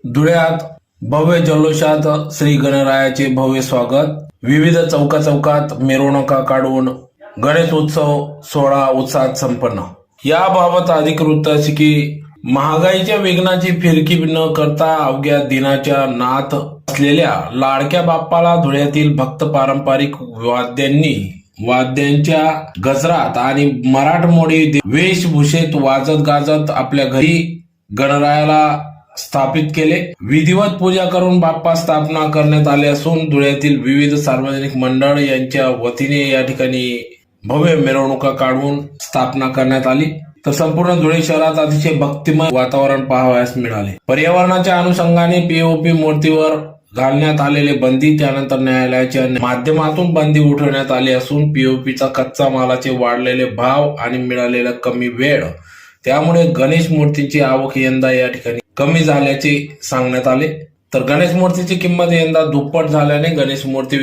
धुळ्यात भव्य जल्लोषात श्री गणरायाचे भव्य स्वागत. विविध चौकात मिरवणुका काढून गणेशोत्सव सोहळा उत्साहात संपन्न. याबाबत अधिक वृत्त असे की महागाईच्या वेगनाची फिरकी न करता अवघ्या दिनाच्या नाथ असलेल्या लाडक्या बाप्पाला धुळ्यातील भक्त पारंपरिक वाद्यांच्या गजरात आणि मराठमोळी वेशभूषेत वाजत गाजत आपल्या घरी गणरायाला स्थापित केले. विधिवत पूजा करून बाप्पा स्थापना करण्यात आले असून धुळ्यातील विविध सार्वजनिक मंडळ यांच्या वतीने या ठिकाणी भव्य मिरवणुका काढून स्थापना करण्यात आली. तर संपूर्ण धुळे शहरात अतिशय भक्तिमय वातावरण पाहावयास मिळाले. पर्यावरणाच्या अनुषंगाने पीओपी मूर्तीवर घालण्यात आलेले बंदी, त्यानंतर न्यायालयाच्या माध्यमातून बंदी उठवण्यात आली असून पीओपीचा कच्चा मालाचे वाढलेले भाव आणि मिळालेला कमी वेळ त्यामुळे गणेश मूर्तींची आवक यंदा या ठिकाणी कमी झाल्याचे सांगण्यात आले. तर गणेश मूर्तीची किंमत यंदा दुप्पट झाल्याने गणेश मूर्ती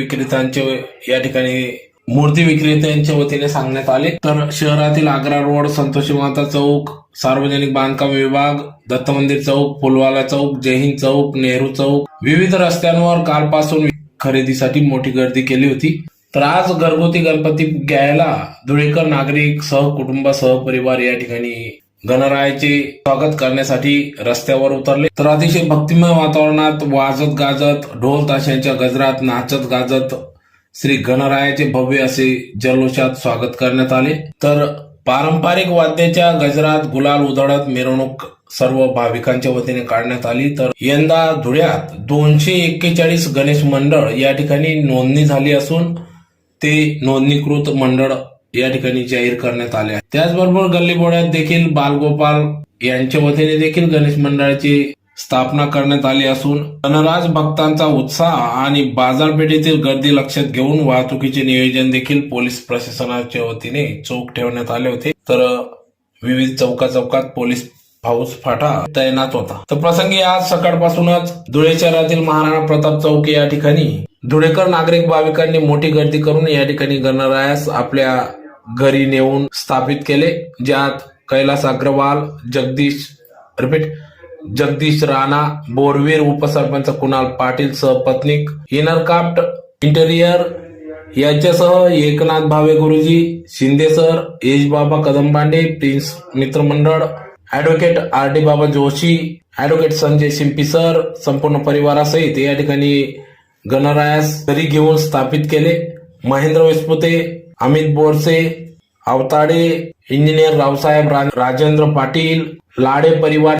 विक्रेत्यांच्या वतीने सांगण्यात आले. तर शहरातील आग्रा रोड, संतोषी माता चौक, सार्वजनिक बांधकाम विभाग, दत्त मंदिर चौक, फुलवाला चौक, जयहिंद चौक, नेहरू चौक, विविध रस्त्यांवर कालपासून खरेदीसाठी मोठी गर्दी केली होती. तर आज घरगुती गणपती घ्यायला धुळेकर नागरिक सहकुटुंब सहपरिवार या ठिकाणी गणरायाचे स्वागत करण्यासाठी रस्त्यावर उतरले. तर अतिशय भक्तिमय वातावरणात वाजत गाजत ढोल ताशांच्या गजरात नाचत गाजत श्री गणरायाचे भव्य असे जल्लोषात स्वागत करण्यात आले. तर पारंपरिक वाद्याच्या गजरात गुलाल उधळत मिरवणूक सर्व भाविकांच्या वतीने काढण्यात आली. तर यंदा धुळ्यात 241 गणेश मंडळ या ठिकाणी नोंदणी झाली असून ते नोंदणीकृत मंडळ या ठिकाणी जाहीर करण्यात आले आहे. त्याचबरोबर गल्लीबोळ्यात देखील बालगोपाल यांच्या वतीने देखील गणेश मंडळाची स्थापना करण्यात आली असून गणराज भक्तांचा उत्साह आणि बाजारपेठेतील गर्दी लक्षात घेऊन वाहतुकीचे नियोजन देखील पोलीस प्रशासनाच्या वतीने चोख ठेवण्यात आले होते. तर विविध चौकात पोलीस फौज फाटा तैनात होता. तर प्रसंगी आज सकाळपासूनच धुळे शहरातील महाराणा प्रताप चौक या ठिकाणी धुळेकर नागरिक भाविकांनी मोठी गर्दी करून या ठिकाणी गणरायास आपल्या घरी नेऊन स्थापित केले, ज्यात कैलास अग्रवाल, जगदीश राणा, बोरवीर, उपसरपंच कुणाल पाटील, सहपत्नीक इनरकाफ्ट इंटेरियर यांच्यासह एकनाथ भावे गुरुजी, शिंदे सर, यशबाबा कदमबांडे, प्रिन्स मित्र मंडळ, ऍडव्होकेट आर.डी. बाबा जोशी, ऍडव्होकेट संजय शिंपी सर संपूर्ण परिवारासहित या ठिकाणी गणरायास घरी घेऊन स्थापित केले. महेंद्र वेस्पुते, अमित बोरसे, अवताडे, इंजिनियर रावसाहेब राजेंद्र पाटील, लाडे परिवार